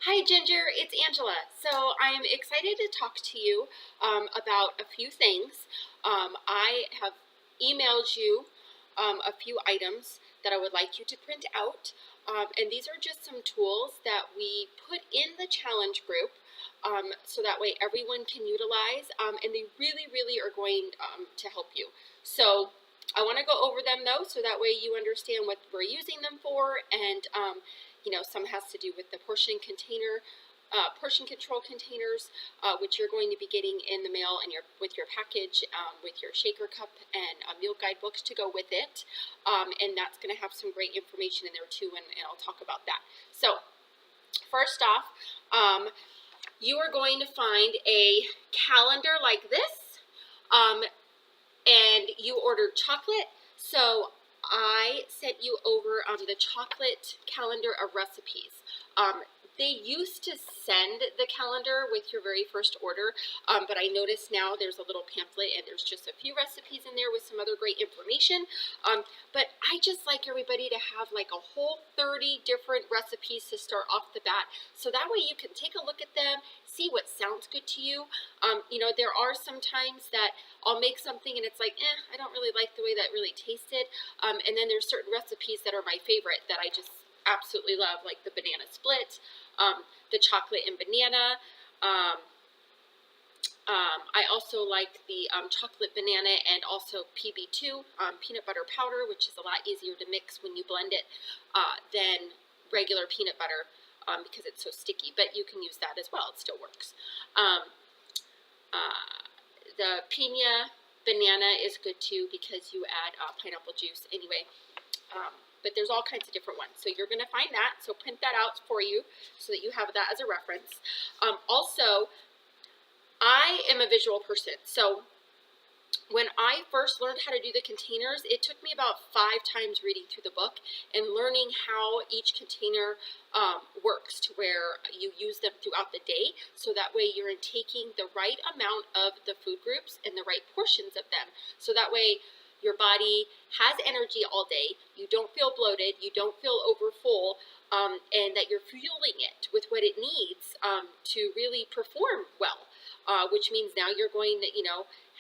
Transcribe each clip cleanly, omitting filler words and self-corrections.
Hi Ginger, it's Angela. So I'm excited to talk to you about a few things. I have emailed you a few items that I would like you to print out. And these are just some tools that we put in the challenge group so that way everyone can utilize. And they really, really are going to help you. So I want to go over them though, so that way you understand what we're using them for, and some has to do with the portion control containers, which you're going to be getting in the mail and with your package, with your shaker cup and meal guide books to go with it. And that's going to have some great information in there too, and I'll talk about that. So first off, you are going to find a calendar like this. And you ordered chocolate, so I sent you over the chocolate calendar of recipes. They used to send the calendar with your very first order, but I noticed now there's a little pamphlet and there's just a few recipes in there with some other great information. But I just like everybody to have like a whole 30 different recipes to start off the bat, so that way you can take a look at them, see what sounds good to you. There are some times that I'll make something and it's like, I don't really like the way that really tasted. And then there's certain recipes that are my favorite that I just absolutely love, like the banana split, the chocolate and banana. I also like the chocolate banana and also PB2, peanut butter powder, which is a lot easier to mix when you blend it than regular peanut butter because it's so sticky. But you can use that as well. It still works. The pina banana is good too because you add pineapple juice anyway. But there's all kinds of different ones. So you're going to find that. So print that out for you so that you have that as a reference. Also, I am a visual person. So when I first learned how to do the containers, it took me about 5 times reading through the book and learning how each container works to where you use them throughout the day, so that way you're taking the right amount of the food groups and the right portions of them, so that way your body has energy all day, you don't feel bloated, you don't feel over full, and that you're fueling it with what it needs to really perform well, which means now you're going to,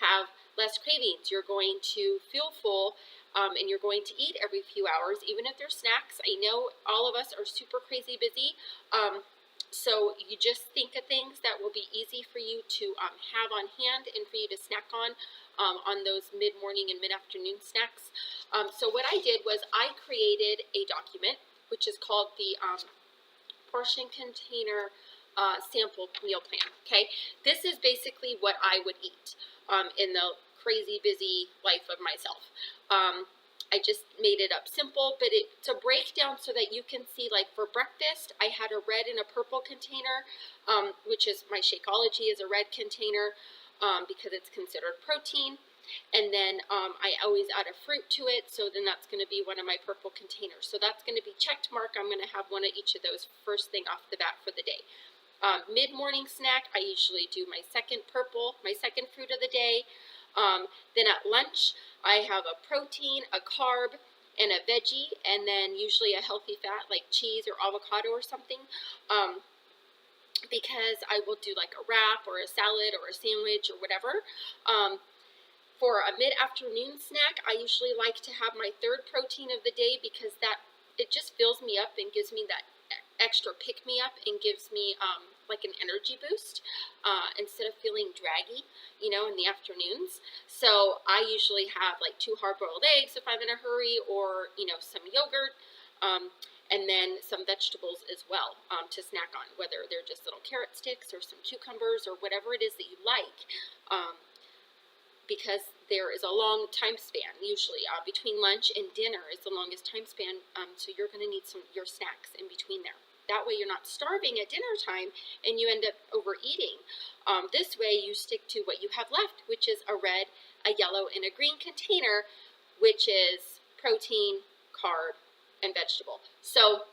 have less cravings, you're going to feel full, and you're going to eat every few hours, even if they're snacks. I know all of us are super crazy busy, so you just think of things that will be easy for you to have on hand and for you to snack on those mid-morning and mid-afternoon snacks. So what I did was I created a document, which is called the portion container sample meal plan. Okay, this is basically what I would eat in the crazy busy life of myself. I just made it up simple, but it's a breakdown so that you can see, like for breakfast, I had a red and a purple container, which is my Shakeology is a red container because it's considered protein. And then I always add a fruit to it, so then that's going to be one of my purple containers. So that's going to be checked mark. I'm going to have one of each of those first thing off the bat for the day. Mid-morning snack, I usually do my second fruit of the day. Then at lunch, I have a protein, a carb, and a veggie, and then usually a healthy fat like cheese or avocado or something. Because I will do like a wrap or a salad or a sandwich or whatever. For a mid-afternoon snack, I usually like to have my third protein of the day because it just fills me up and gives me that extra pick-me-up and gives me like an energy boost instead of feeling draggy, in the afternoons. So I usually have like 2 hard-boiled eggs if I'm in a hurry, or, some yogurt, and then some vegetables as well to snack on, whether they're just little carrot sticks or some cucumbers or whatever it is that you like. Because there is a long time span, usually between lunch and dinner is the longest time span, so you're going to need your snacks in between there. That way you're not starving at dinner time and you end up overeating. This way you stick to what you have left, which is a red, a yellow, and a green container, which is protein, carb, and vegetable. So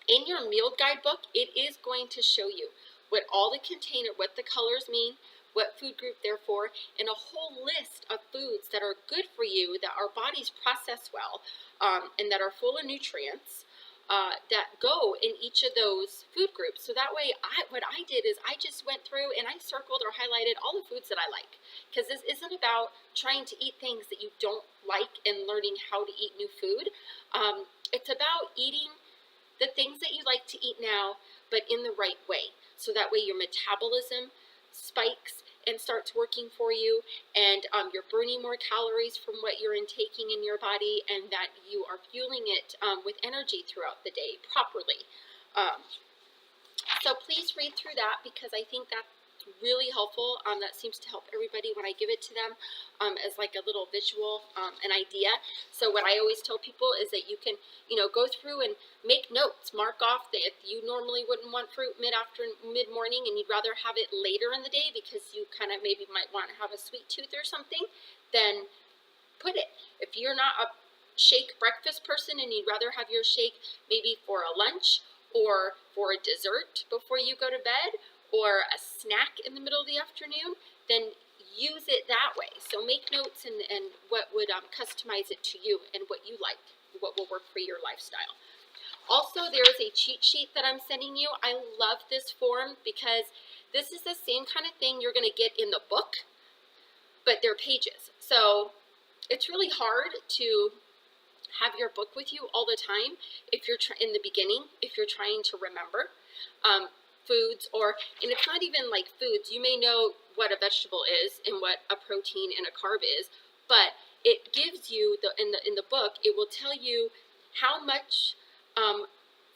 in your meal guide book, it is going to show you what the colors mean, what food group they're for, and a whole list of foods that are good for you, that our bodies process well, and that are full of nutrients, that go in each of those food groups. So that way, what I did is I just went through and I circled or highlighted all the foods that I like. Because this isn't about trying to eat things that you don't like and learning how to eat new food. It's about eating the things that you like to eat now, but in the right way. So that way your metabolism spikes and starts working for you, and you're burning more calories from what you're intaking in your body, and that you are fueling it with energy throughout the day properly. So please read through that, because I think that's really helpful. That seems to help everybody when I give it to them as like a little visual, an idea. So what I always tell people is that you can, go through and make notes, mark off that if you normally wouldn't want fruit mid-morning and you'd rather have it later in the day because you kind of maybe might want to have a sweet tooth or something, then put it. If you're not a shake breakfast person and you'd rather have your shake maybe for a lunch or for a dessert before you go to bed or a snack in the middle of the afternoon, then use it that way. So make notes and what would customize it to you and what you like, what will work for your lifestyle. Also, there is a cheat sheet that I'm sending you. I love this form because this is the same kind of thing you're going to get in the book, but they're pages. So it's really hard to have your book with you all the time if you're in the beginning, if you're trying to remember foods, and it's not even like foods. You may know what a vegetable is and what a protein and a carb is, but it gives you in the book, it will tell you how much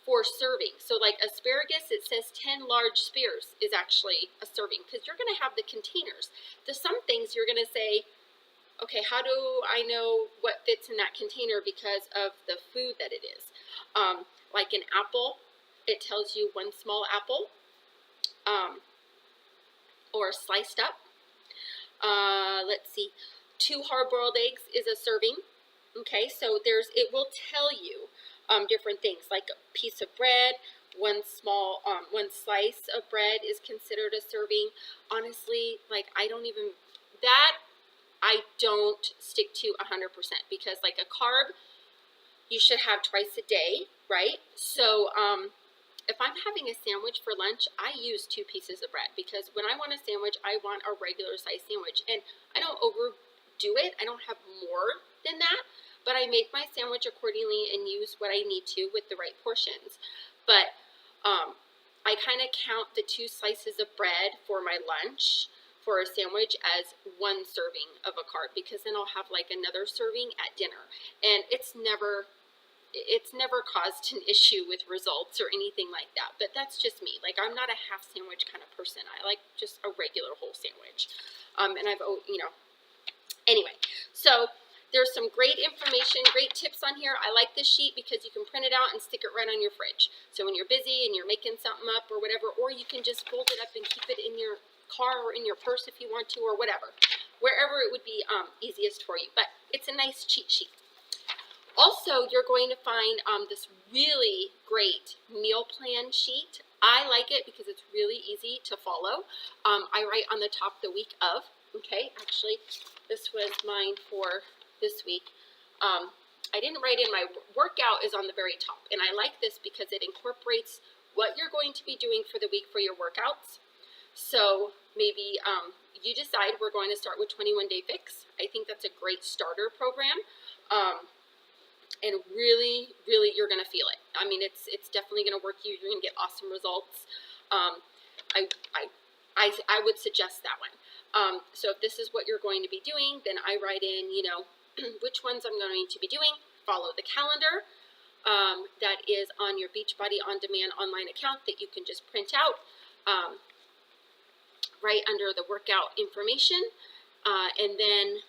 for serving. So like asparagus, it says 10 large spears is actually a serving, because you're going to have the containers. There's some things you're going to say, okay, how do I know what fits in that container because of the food that it is? Like an apple, it tells you 1 small apple, or sliced up. Let's see, 2 hard-boiled eggs is a serving. Okay, so it will tell you different things, like a piece of bread, 1 slice of bread is considered a serving. Honestly, like I don't stick to 100%, because like a carb, you should have twice a day, right? So if I'm having a sandwich for lunch, I use 2 pieces of bread, because when I want a sandwich, I want a regular size sandwich, and I don't overdo it. I don't have more than that, but I make my sandwich accordingly and use what I need to with the right portions. But I kind of count the 2 slices of bread for my lunch for a sandwich as 1 serving of a carb, because then I'll have like another serving at dinner, and it's never caused an issue with results or anything like that. But that's just me. Like, I'm not a half sandwich kind of person. I like just a regular whole sandwich. And anyway, so there's some great information, great tips on here. I like this sheet because you can print it out and stick it right on your fridge. So when you're busy and you're making something up or whatever, or you can just fold it up and keep it in your car or in your purse if you want to, or whatever, wherever it would be easiest for you. But it's a nice cheat sheet. Also, you're going to find this really great meal plan sheet. I like it because it's really easy to follow. I write on the top the week of. Okay, actually, this was mine for this week. I didn't write in my workout is on the very top, and I like this because it incorporates what you're going to be doing for the week for your workouts. So maybe you decide we're going to start with 21 Day Fix. I think that's a great starter program. And really, really, you're going to feel it. I mean, it's definitely going to work. You're going to get awesome results. I would suggest that one. So if this is what you're going to be doing, then I write in, which ones I'm going to be doing. Follow the calendar that is on your Beachbody On Demand online account that you can just print out right under the workout information. And then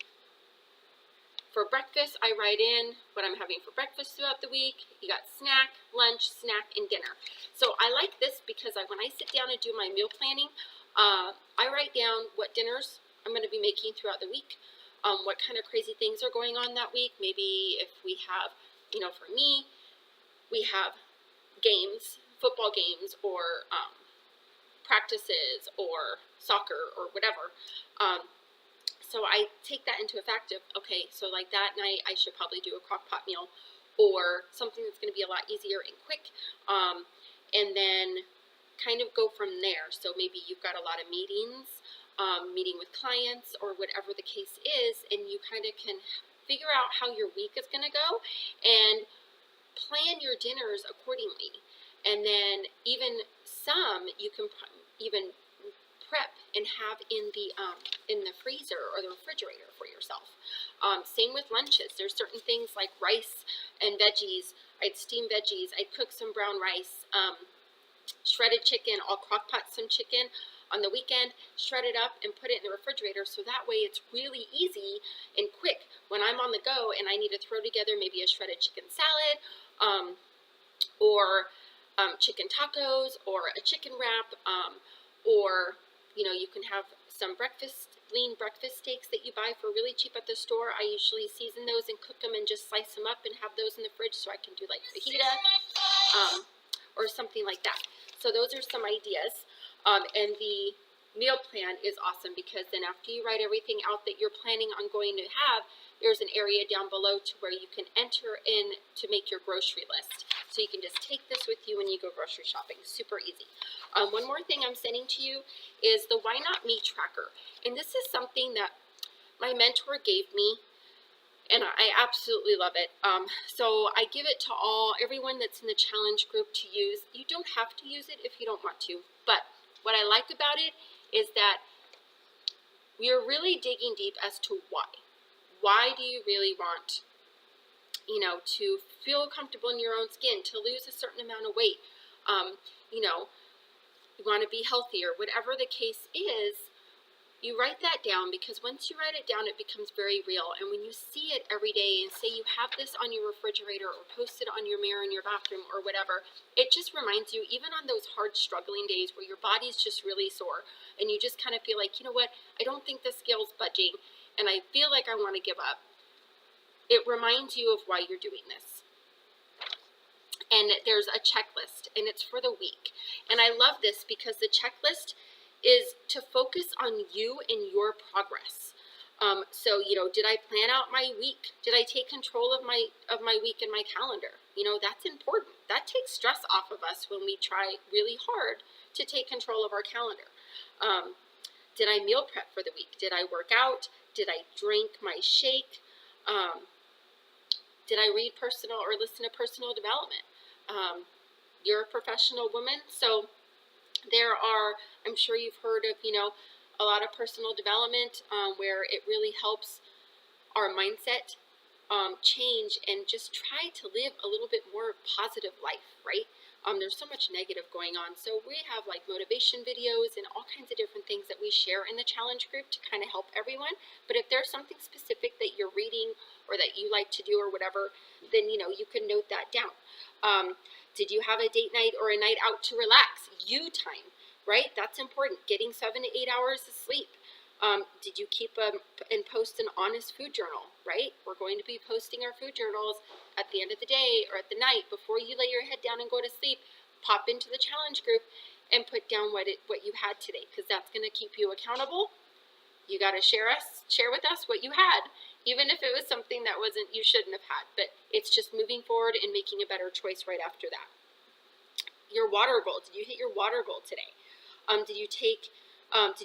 for breakfast, I write in what I'm having for breakfast throughout the week. You got snack, lunch, snack, and dinner. So I like this because when I sit down and do my meal planning, I write down what dinners I'm going to be making throughout the week, what kind of crazy things are going on that week. Maybe if we have, for me, we have games, football games, or practices, or soccer, or whatever. So I take that into effect of, okay, so like that night I should probably do a crock pot meal, or something that's going to be a lot easier and quick, and then kind of go from there. So maybe you've got a lot of meetings, meeting with clients or whatever the case is, and you kind of can figure out how your week is going to go and plan your dinners accordingly. And then even some you can even prep and have in the freezer or the refrigerator for yourself. Same with lunches. There's certain things like rice and veggies. I'd steam veggies. I'd cook some brown rice, shredded chicken. I'll crock pot some chicken on the weekend, shred it up and put it in the refrigerator, so that way it's really easy and quick when I'm on the go and I need to throw together maybe a shredded chicken salad, or chicken tacos, or a chicken wrap, or you can have some lean breakfast steaks that you buy for really cheap at the store. I usually season those and cook them and just slice them up and have those in the fridge so I can do like fajita, or something like that. So those are some ideas. And the meal plan is awesome because then after you write everything out that you're planning on going to have, there's an area down below to where you can enter in to make your grocery list. So you can just take this with you when you go grocery shopping. Super easy. One more thing I'm sending to you is the Why Not Me tracker. And this is something that my mentor gave me, and I absolutely love it. So I give it to everyone that's in the challenge group to use. You don't have to use it if you don't want to, but what I like about it is that we are really digging deep as to why. Why do you really want, to feel comfortable in your own skin, to lose a certain amount of weight, you want to be healthier, whatever the case is. You write that down, because once you write it down, it becomes very real. And when you see it every day and say you have this on your refrigerator or post it on your mirror in your bathroom or whatever, it just reminds you, even on those hard struggling days where your body's just really sore and you just kind of feel like, you know what, I don't think the scale's budging and I feel like I want to give up. It reminds you of why you're doing this. And there's a checklist, and it's for the week. And I love this because the checklist is to focus on you and your progress. So, did I plan out my week? Did I take control of my week and my calendar? That's important. That takes stress off of us when we try really hard to take control of our calendar. Did I meal prep for the week? Did I work out? Did I drink my shake? Did I read personal or listen to personal development? You're a professional woman, so there are, I'm sure you've heard of, a lot of personal development where it really helps our mindset change and just try to live a little bit more positive life, right? There's so much negative going on. So we have like motivation videos and all kinds of different things that we share in the challenge group to kind of help everyone. But if there's something specific that you're reading or that you like to do or whatever, then, you can note that down. Did you have a date night or a night out to relax? You time, right? That's important. Getting 7 to 8 hours of sleep. Did you keep and post an honest food journal, right? We're going to be posting our food journals at the end of the day or at the night before you lay your head down and go to sleep. Pop into the challenge group and put down what you had today, because that's going to keep you accountable. You got to share with us what you had, even if it was something that you shouldn't have had. But it's just moving forward and making a better choice right after that. Your water goal. Did you hit your water goal today? Did you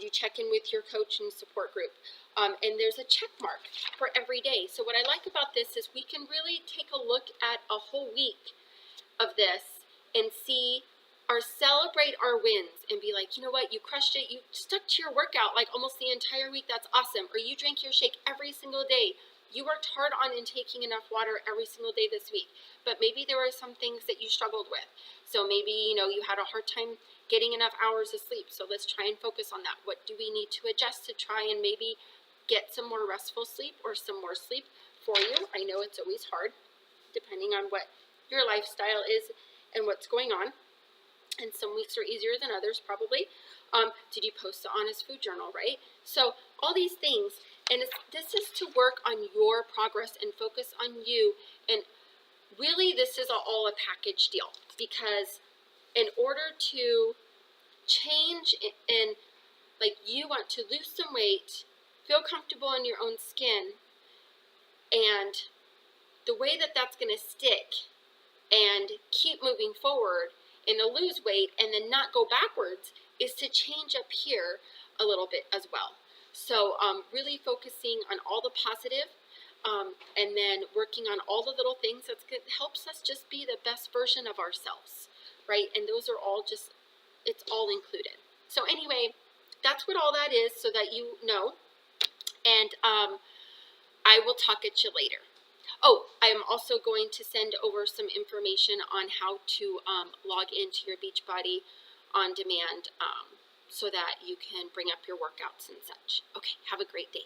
check in with your coach and support group? And there's a check mark for every day. So what I like about this is we can really take a look at a whole week of this and celebrate our wins and be like, you know what, you crushed it. You stuck to your workout like almost the entire week. That's awesome. Or you drank your shake every single day. You worked hard on taking enough water every single day this week. But maybe there were some things that you struggled with. So maybe, you had a hard time getting enough hours of sleep. So let's try and focus on that. What do we need to adjust to try and maybe get some more restful sleep or some more sleep for you? I know it's always hard depending on what your lifestyle is and what's going on. And some weeks are easier than others, probably. Did you post the honest food journal, right? So all these things, and this is to work on your progress and focus on you. And really, this is all a package deal, because in order to change and like you want to lose some weight, feel comfortable in your own skin, and the way that that's going to stick and keep moving forward and to lose weight and then not go backwards is to change up here a little bit as well. So really focusing on all the positive, and then working on all the little things that helps us just be the best version of ourselves, right? And those are all just, it's all included. So anyway, that's what all that is, so that you know. And I will talk at you later. Oh, I am also going to send over some information on how to log into your Beachbody on demand, so that you can bring up your workouts and such. Okay, have a great day.